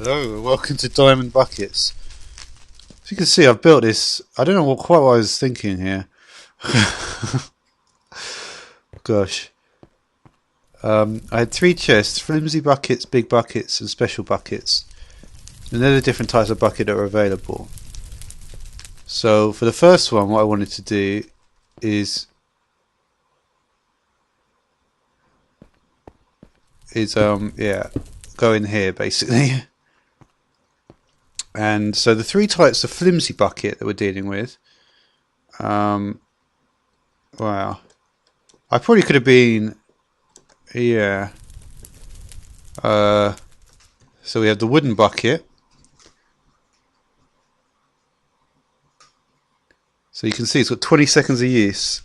Hello and welcome to Diamond Buckets. As you can see, I've built this. I don't know quite what I was thinking here. Gosh. I had 3 chests: flimsy buckets, big buckets and special buckets. And they're the different types of bucket that are available. So for the first one, what I wanted to do is go in here basically. And so the 3 types of flimsy bucket that we're dealing with, wow, I probably could have been, so we have the wooden bucket. So you can see it's got 20 seconds of use.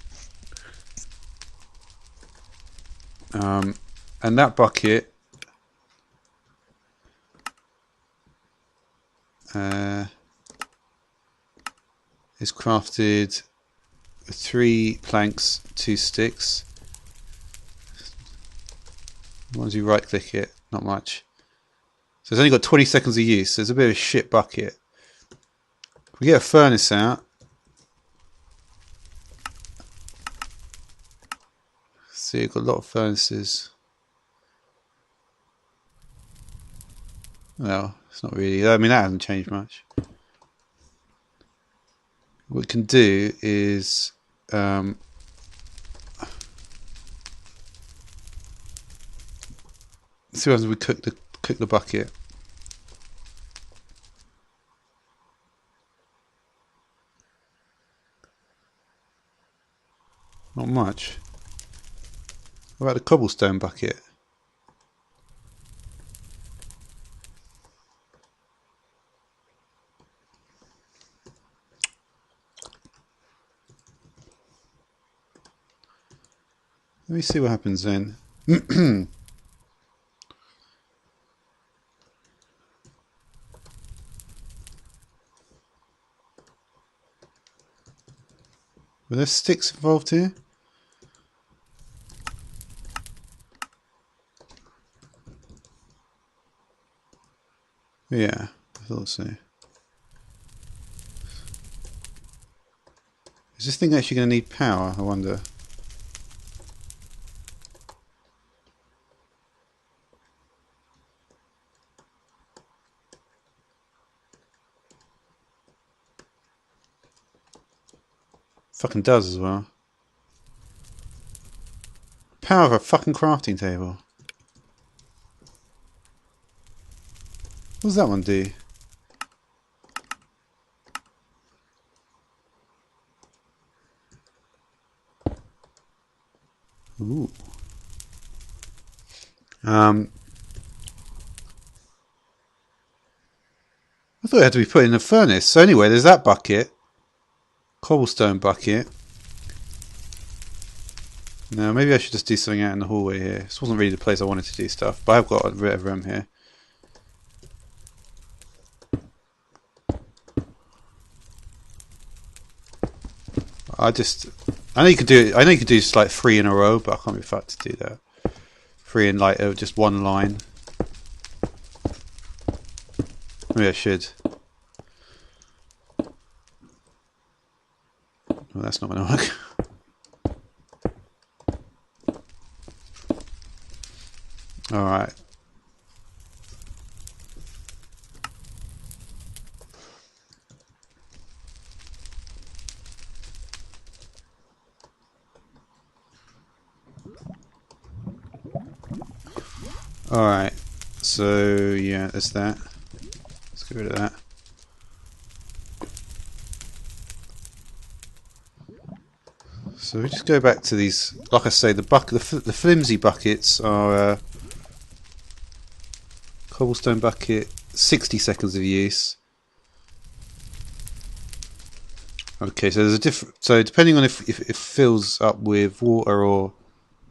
And that bucket is crafted with 3 planks, 2 sticks. Once you right click it, not much. So it's only got 20 seconds of use, so it's a bit of a shit bucket. If we get a furnace out, see, we've got a lot of furnaces. Well, it's not really, I mean, that hasn't changed much. What we can do is see what happens if we cook the bucket. Not much. What about the cobblestone bucket? Let me see what happens then. Well, there's sticks involved here. Yeah, I thought so. Is this thing actually going to need power, I wonder? Fucking does as well. Power of a fucking crafting table. What does that one do? Ooh. I thought it had to be put in a furnace. So anyway, there's that bucket. Cobblestone bucket. Now maybe I should just do something out in the hallway here. This wasn't really the place I wanted to do stuff, but I've got a bit of room here. I know you could do it. I know you could do just like 3 in a row, but I can't be fucked to do that. 3 in like just one line. Maybe I should. Well, that's not going to work. All right. Alright, so yeah, there's that. Let's get rid of that. So we just go back to these, like I say, the flimsy buckets are cobblestone bucket, 60 seconds of use. Okay, so there's a different, so depending on if it fills up with water or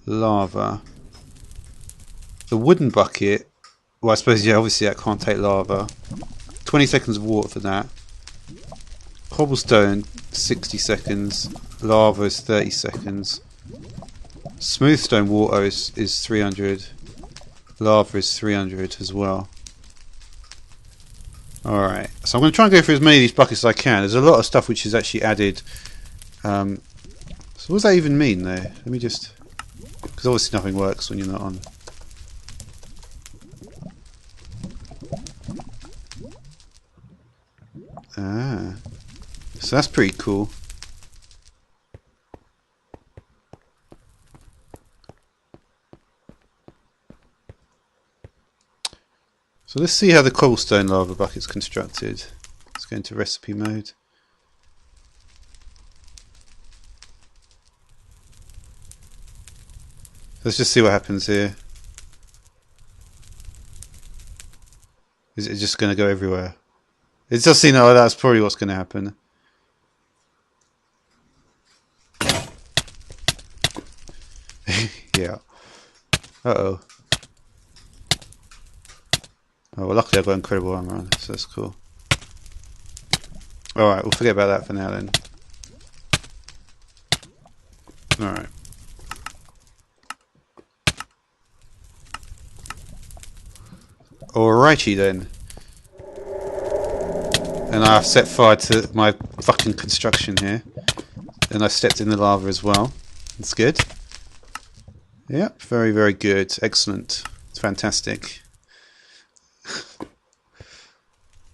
lava. The wooden bucket, well, I suppose, yeah, obviously that can't take lava. 20 seconds of water for that. Cobblestone, 60 seconds. Lava is 30 seconds. Smooth stone water is 300. Lava is 300 as well. Alright, so I'm going to try and go through as many of these buckets as I can. There's a lot of stuff which is actually added. So what does that even mean though? Let me just... Because obviously nothing works when you're not on. Ah, so that's pretty cool. So let's see how the cobblestone lava bucket's constructed. Let's go into recipe mode. Let's just see what happens here. Is it just going to go everywhere? It does seem like that's probably what's going to happen. Yeah. Uh-oh. Oh, well, luckily I've got incredible armor on, so that's cool. Alright, we'll forget about that for now then. Alright. Alrighty then. And I've set fire to my fucking construction here. And I stepped in the lava as well. That's good. Yep, very, very good. Excellent. It's fantastic.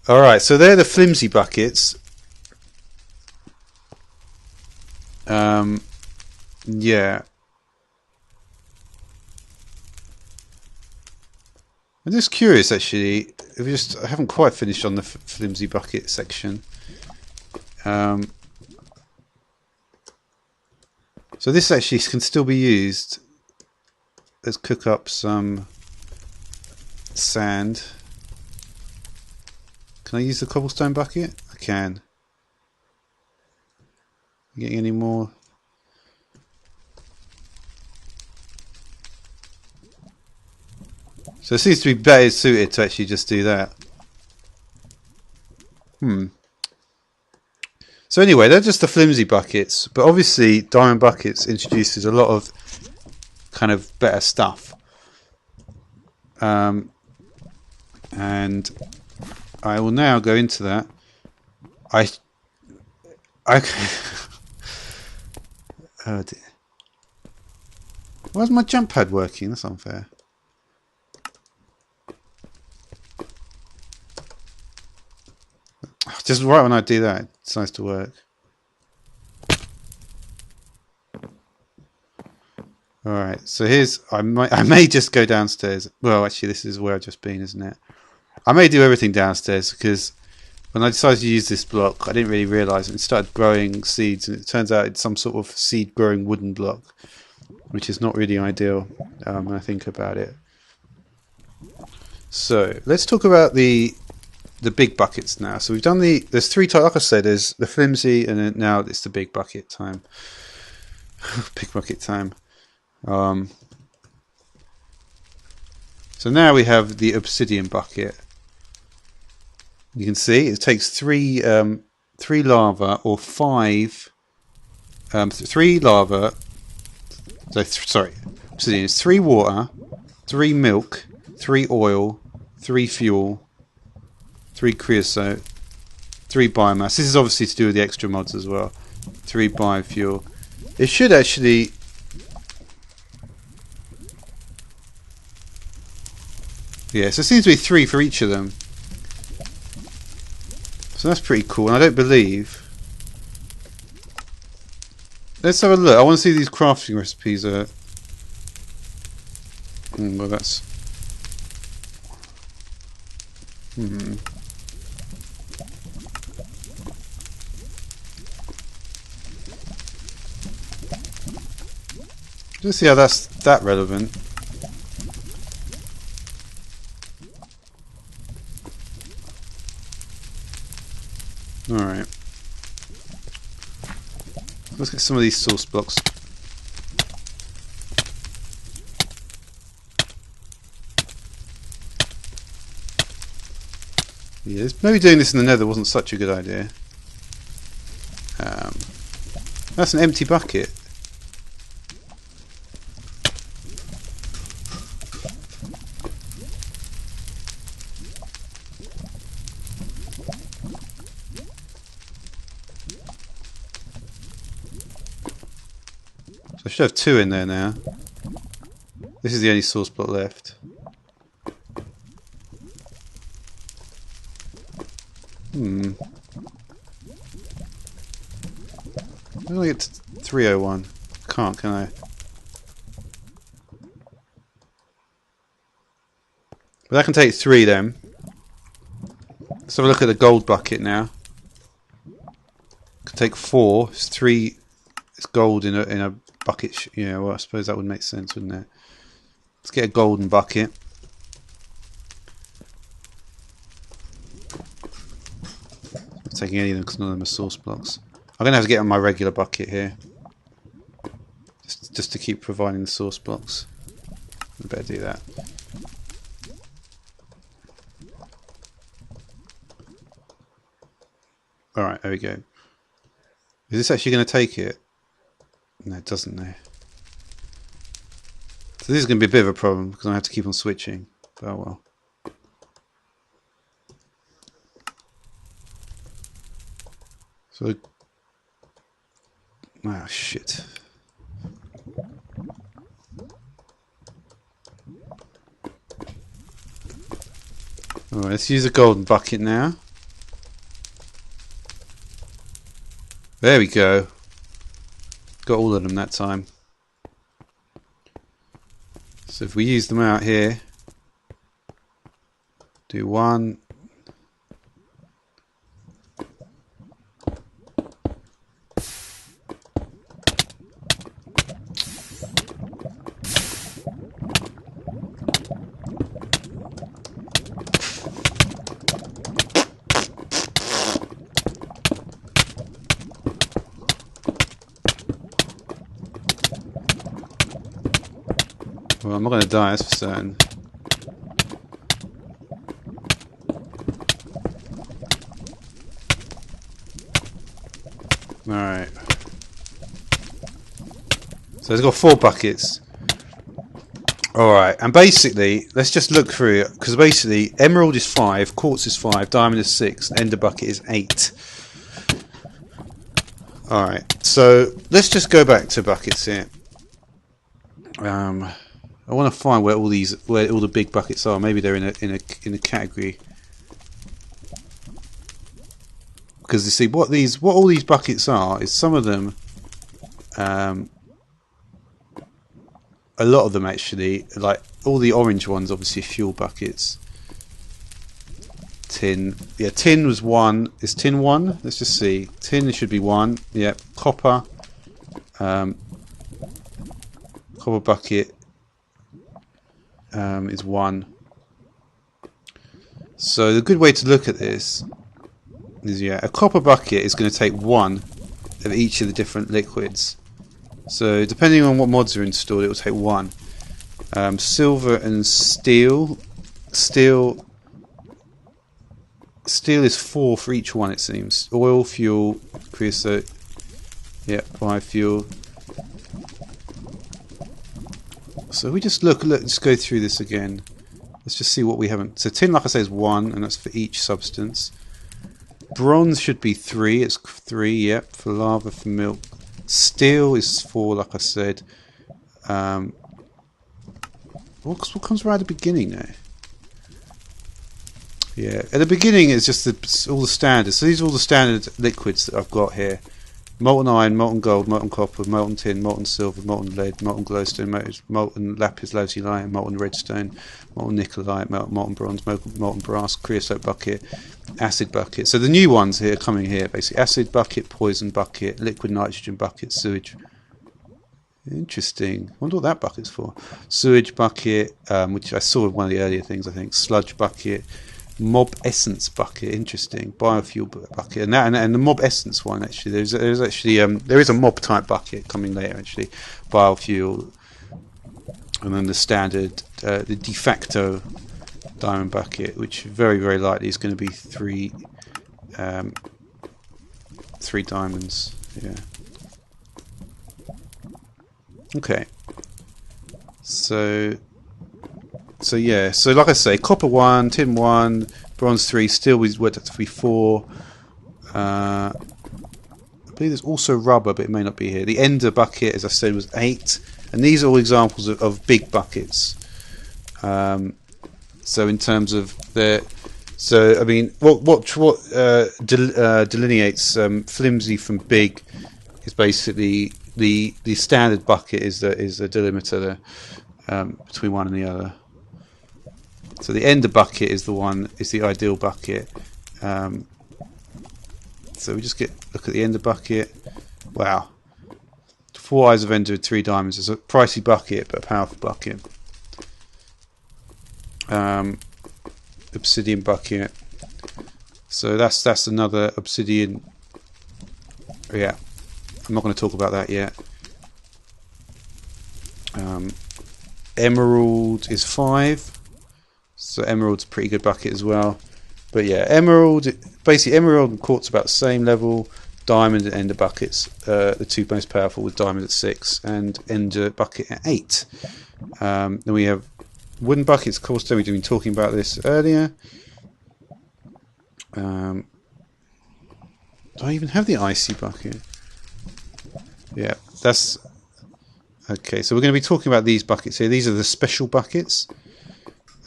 Alright, so they're the flimsy buckets. Yeah. I'm just curious actually. I haven't quite finished on the flimsy bucket section. So this actually can still be used. Let's cook up some sand. Can I use the cobblestone bucket? I can. Getting any more? So it seems to be better suited to actually just do that. So anyway, they're just the flimsy buckets, but obviously DiamondBuckets introduces a lot of kind of better stuff. And I will now go into that. I oh dear. Why's my jump pad working? That's unfair. Just right when I do that, it decides to work. Alright, so here's... I may just go downstairs. Well, actually, this is where I've just been, isn't it? I may do everything downstairs, because when I decided to use this block, I didn't really realise it. It started growing seeds, and it turns out it's some sort of seed-growing wooden block, which is not really ideal when I think about it. So, let's talk about the big buckets now. So we've done there's three types, like I said, there's the flimsy, and then now it's the big bucket time. Big bucket time. So now we have the obsidian bucket. You can see it takes three lava or five, three lava. So sorry, obsidian is 3 water, 3 milk, 3 oil, 3 fuel, 3 creosote, 3 biomass. This is obviously to do with the extra mods as well. 3 biofuel. It should actually... Yeah, so it seems to be 3 for each of them. So that's pretty cool, and I don't believe... Let's have a look. I want to see these crafting recipes are... well, that's... Let's see how that's that relevant. Alright. Let's get some of these source blocks. Yeah, maybe doing this in the nether wasn't such a good idea. That's an empty bucket. I should have 2 in there now. This is the only source block left. I don't get to 301. Can't, can I? But that can take 3 then. Let's have a look at the gold bucket now. Can take 4. It's 3. It's gold in a bucket. Yeah, well, I suppose that would make sense, wouldn't it? Let's get a golden bucket. I'm not taking any of them because none of them are source blocks. I'm going to have to get on my regular bucket here. Just to keep providing the source blocks. I better do that. Alright, there we go. Is this actually going to take it? No, it doesn't, no. So this is going to be a bit of a problem because I have to keep on switching. But oh well. So... ah, shit. Alright, let's use a golden bucket now. There we go. Got all of them that time. So if we use them out here, do 1. Well, I'm not going to die, that's for certain. Alright. So it's got 4 buckets. Alright, and basically, let's just look through it. Because basically, emerald is 5, quartz is 5, diamond is 6, ender bucket is 8. Alright, so let's just go back to buckets here. I want to find where all the big buckets are. Maybe they're in a category. Because you see, what all these buckets are is some of them, a lot of them actually, like all the orange ones, obviously fuel buckets. Tin, yeah, tin was 1. Is tin 1? Let's just see. Tin should be 1. Yeah, copper, copper bucket. Is 1. So the good way to look at this is, yeah, a copper bucket is going to take 1 of each of the different liquids. So depending on what mods are installed, it will take 1. Silver and steel. Steel is 4 for each one, it seems. Oil, fuel, creosote. Yeah, biofuel. So we just let's go through this again. Let's just see what we haven't. So tin, like I say, is 1, and that's for each substance. Bronze should be 3. It's 3, yep, for lava, for milk. Steel is 4, like I said. What comes right at the beginning now? Yeah, at the beginning it's just all the standards. So these are all the standard liquids that I've got here. Molten iron, molten gold, molten copper, molten tin, molten silver, molten lead, molten glowstone, molten lapis lazuli, molten redstone, molten nickelite, molten bronze, molten brass, creosote bucket, acid bucket. So the new ones here coming here, basically acid bucket, poison bucket, liquid nitrogen bucket, sewage. Interesting. I wonder what that bucket's for. Sewage bucket, which I saw in one of the earlier things, I think. Sludge bucket. Mob essence bucket, interesting. Biofuel bucket, and the mob essence one actually. There's actually there is a mob type bucket coming later actually. Biofuel, and then the standard, the de facto diamond bucket, which very likely is going to be 3 diamonds. Yeah. Okay. So yeah, so like I say, copper 1, tin 1, bronze 3, steel we worked up to be 4, believe there's also rubber, but it may not be here. The ender bucket, as I said, was 8, and these are all examples of big buckets. So in terms of the, so I mean, what delineates flimsy from big is basically the standard bucket is the delimiter between one and the other. So the ender bucket is the ideal bucket. So we just look at the ender bucket. Wow, 4 eyes of ender with 3 diamonds. It's a pricey bucket, but a powerful bucket. Obsidian bucket. So that's another obsidian. Yeah, I'm not going to talk about that yet. Emerald is 5. So emerald's a pretty good bucket as well. But yeah, emerald, basically emerald and quartz about the same level. Diamond and ender buckets, the 2 most powerful, with diamond at 6 and ender bucket at 8. Then we have wooden buckets, coarse stone. We've been talking about this earlier. Do I even have the icy bucket? Yeah, that's okay. So we're going to be talking about these buckets here. These are the special buckets,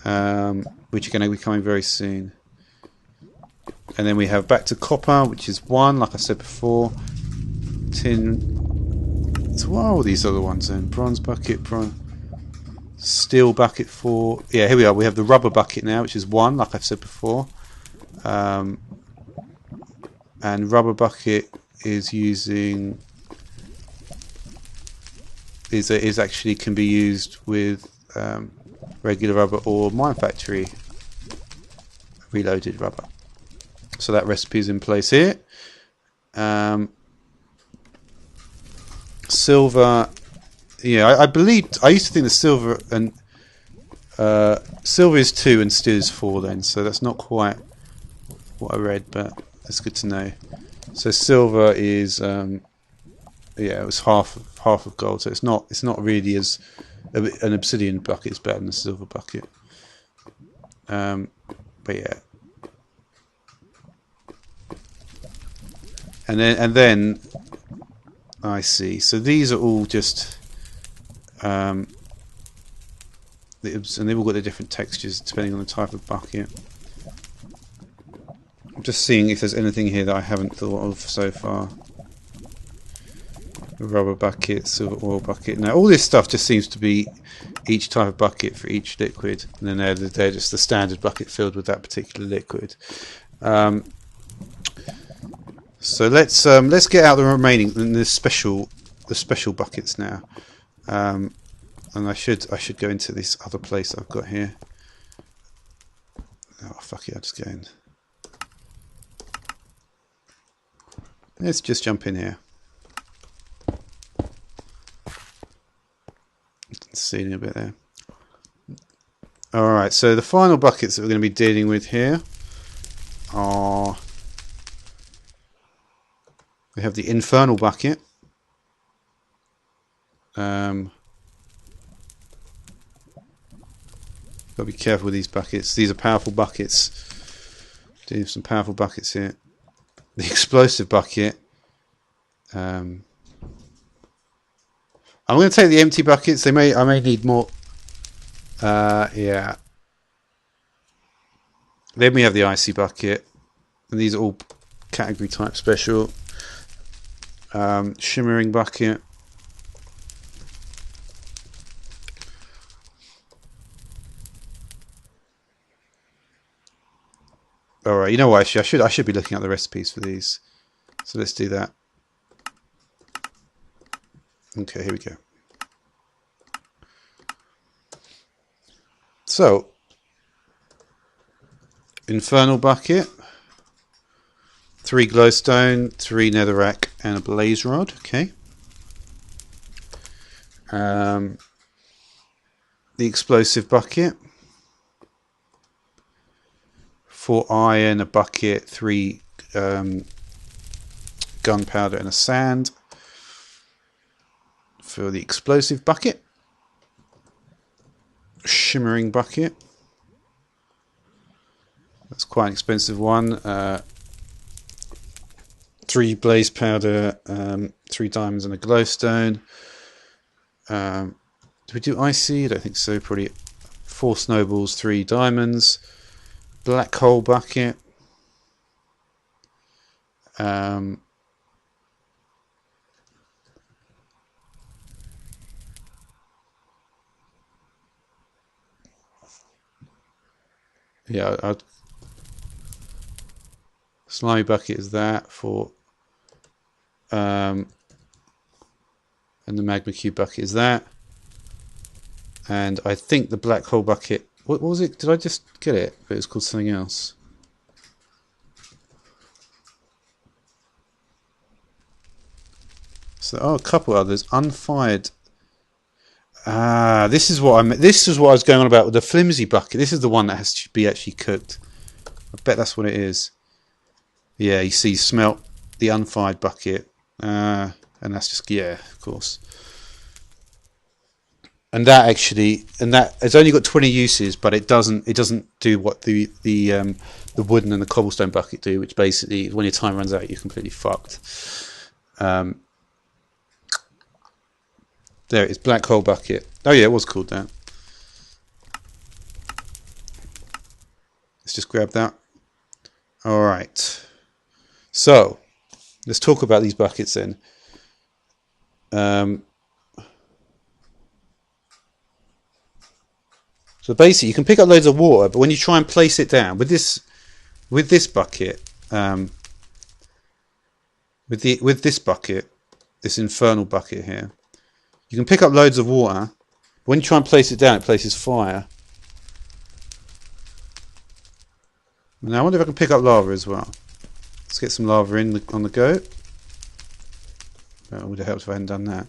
which are going to be coming very soon. And then we have back to copper, which is 1, like I said before. Tin. So what are all these other ones then? Bronze bucket, steel bucket 4. Yeah, here we are. We have the rubber bucket now, which is 1, like I've said before. And rubber bucket is using is actually can be used with regular rubber or Mine Factory reloaded rubber. So that recipe is in place here. Silver, yeah, I used to think that silver and silver is 2 and steel is 4 then, so that's not quite what I read, but that's good to know. So silver is yeah, it was half of gold, so it's not really as an obsidian bucket is better than a silver bucket. But yeah. And then I see. So these are all just and they've all got their different textures depending on the type of bucket. I'm just seeing if there's anything here that I haven't thought of so far. A rubber bucket, silver oil bucket. Now all this stuff just seems to be each type of bucket for each liquid, and then they're just the standard bucket filled with that particular liquid. So let's get out the remaining the special buckets now, and I should go into this other place I've got here. Oh fuck it, I'll just go in. Let's just jump in here. See in a bit there. All right, so the final buckets that we're going to be dealing with here are. We have the infernal bucket. Gotta be careful with these buckets. These are powerful buckets. Do have some powerful buckets here. The explosive bucket. I'm going to take the empty buckets. I may need more. Yeah. Then we have the icy bucket, and these are all category type special. Shimmering bucket. All right, you know what? Actually, I should be looking at the recipes for these. So let's do that. Okay, here we go. So, infernal bucket, 3 glowstone, 3 netherrack, and a blaze rod. Okay. The explosive bucket, 4 iron, a bucket, 3 gunpowder, and a sand. For the explosive bucket, shimmering bucket. That's quite an expensive one. 3 blaze powder, 3 diamonds and a glowstone. Do we do icy? I don't think so. Probably 4 snowballs, 3 diamonds, black hole bucket. Yeah, slimy bucket is that for, and the magma cube bucket is that, and I think the black hole bucket. What was it? Did I just get it? But it was called something else. So, oh, a couple others unfired. This is what This is what I was going on about with the flimsy bucket. This is the one that has to be actually cooked. I bet that's what it is. Yeah, you see, smelt the unfired bucket, and that's just, yeah, of course. And that actually, it's only got 20 uses, but it doesn't do what the wooden and the cobblestone bucket do, which basically, when your time runs out, you're completely fucked. There it is, black hole bucket. Oh yeah, it was called that. Let's just grab that. All right. So let's talk about these buckets then. So basically, you can pick up loads of water, but when you try and place it down with this bucket, with this bucket, this infernal bucket here, you can pick up loads of water. But when you try and place it down, it places fire. Now I wonder if I can pick up lava as well. Let's get some lava on the go. It would have helped if I hadn't done that.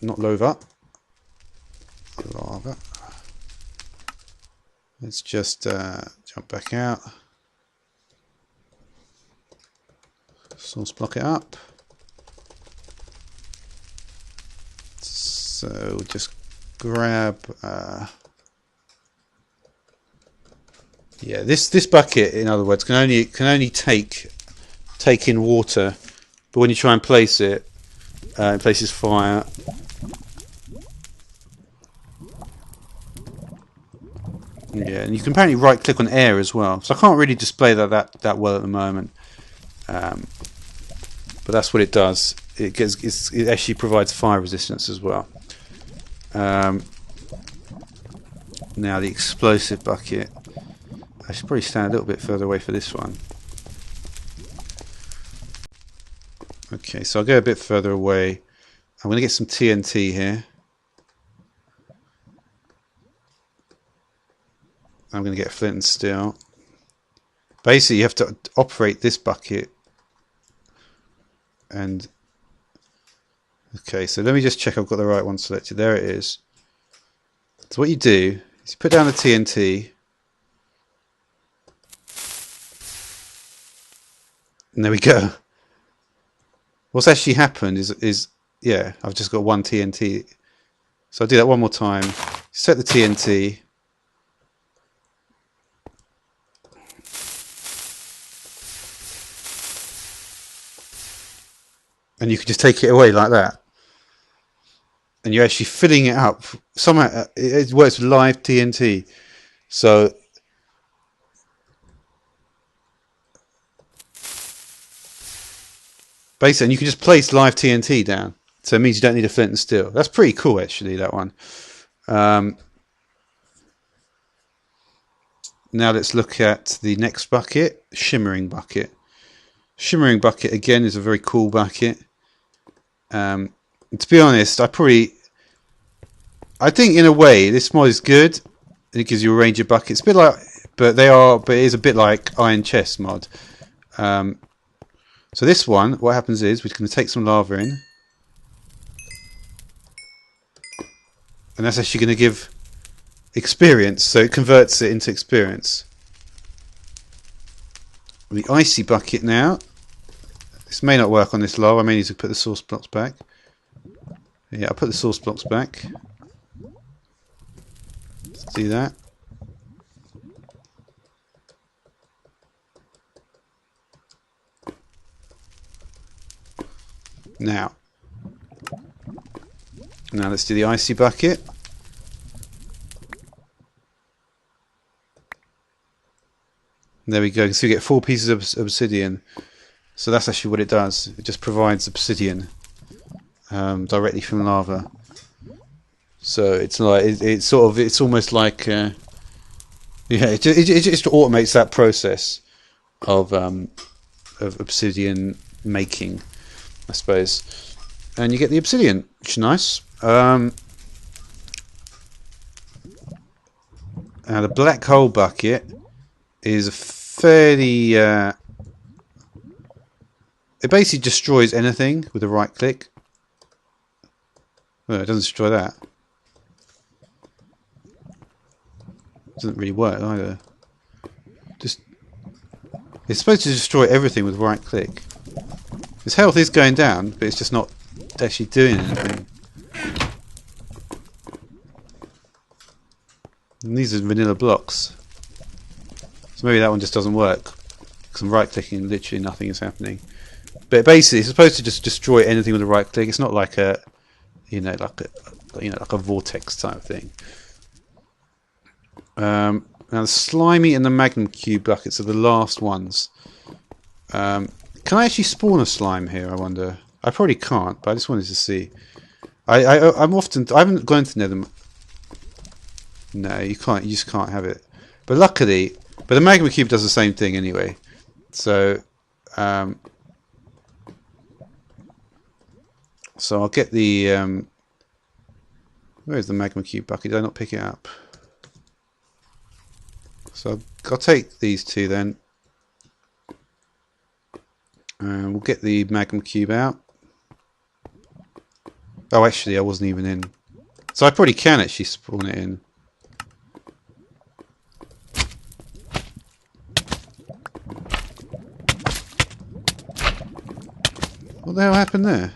Not lava. Lava. Let's just jump back out. Source block it up. So just grab. Yeah, this bucket, in other words, can only take in water, but when you try and place it, it places fire. Yeah, and you can apparently right click on air as well. So I can't really display that well at the moment, but that's what it does. It actually provides fire resistance as well. Now the explosive bucket. I should probably stand a little bit further away for this one. Okay, so I'll go a bit further away. I'm going to get some TNT here. I'm going to get flint and steel. Basically, you have to operate this bucket. And okay, so let me just check I've got the right one selected. There it is. So what you do is you put down the TNT. And there we go. What's actually happened is yeah, I've just got 1 TNT. So I'll do that one more time. Set the TNT. And you can just take it away like that. And you're actually filling it up. Somehow it works with live TNT. So basically, and you can just place live TNT down. So it means you don't need a flint and steel. That's pretty cool, actually, that one. Now let's look at the next bucket, shimmering bucket. Shimmering bucket, again, is a very cool bucket. To be honest, I think in a way this mod is good. It gives you a range of buckets. A bit like, but it is a bit like Iron Chest mod. So this one, what happens is we're going to take some lava in, and that's actually going to give experience. So it converts it into experience. The icy bucket now. This may not work on this lava. I may need to put the source blocks back. Yeah, I'll put the source blocks back. Let's do that. Now let's do the icy bucket. There we go. So you get 4 pieces of obsidian. So that's actually what it does. It just provides obsidian directly from lava. So it's like it's almost like yeah, it just automates that process of obsidian making, I suppose. And you get the obsidian, which is nice. Now the black hole bucket is a fairly it basically destroys anything with a right click. Well, it doesn't destroy that. Doesn't really work either. Just it's supposed to destroy everything with right click. His health is going down, but it's just not actually doing anything. And these are vanilla blocks. So maybe that one just doesn't work. Because I'm right clicking and literally nothing is happening. But basically it's supposed to just destroy anything with a right click. It's not like a like a vortex type thing. Now the slimy and the magnum cube buckets are the last ones. Can I actually spawn a slime here, I wonder? I probably can't, but I just wanted to see. I haven't gone into Nether. No, you can't. You just can't have it. But luckily, the magma cube does the same thing anyway. So, so I'll get the. Where is the magma cube bucket? Did I not pick it up? So I'll take these two then. We'll get the magma cube out. Oh, actually, I wasn't even in. So I probably can actually spawn it in. What the hell happened there?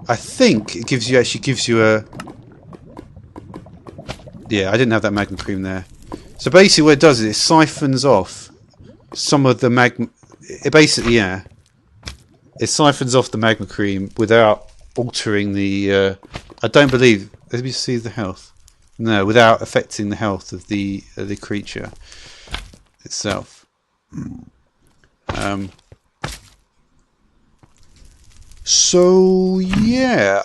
I think it actually gives you a. Yeah, I didn't have that magma cream there. So basically, what it does is it siphons off some of the magma. It basically, yeah, it siphons off the magma cream without altering the. I don't believe. Let me see the health. No, without affecting the health of the creature itself. So yeah,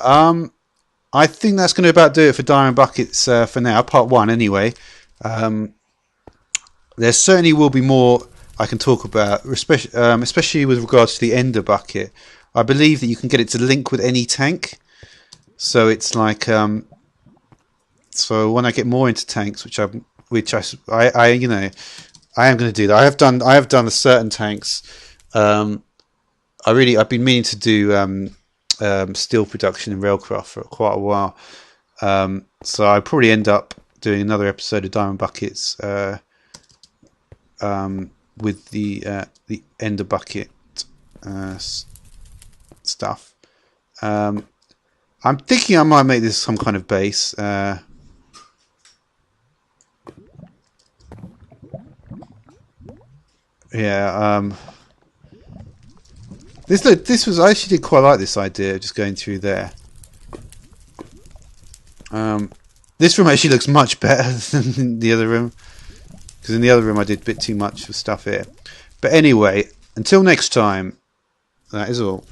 I think that's going to about do it for Diamond Buckets for now. Part 1, anyway. There certainly will be more I can talk about, especially with regards to the Ender Bucket. I believe that you can get it to link with any tank. So it's like, so when I get more into tanks, which I you know, I am going to do that. I have done a certain tanks. I've been meaning to do steel production in Railcraft for quite a while. So I'll probably end up doing another episode of Diamond Buckets with the Ender Bucket stuff. I'm thinking I might make this some kind of base. Yeah. This was, I actually did quite like this idea of just going through there. This room actually looks much better than the other room, because in the other room I did a bit too much for stuff here. But anyway, until next time, that is all.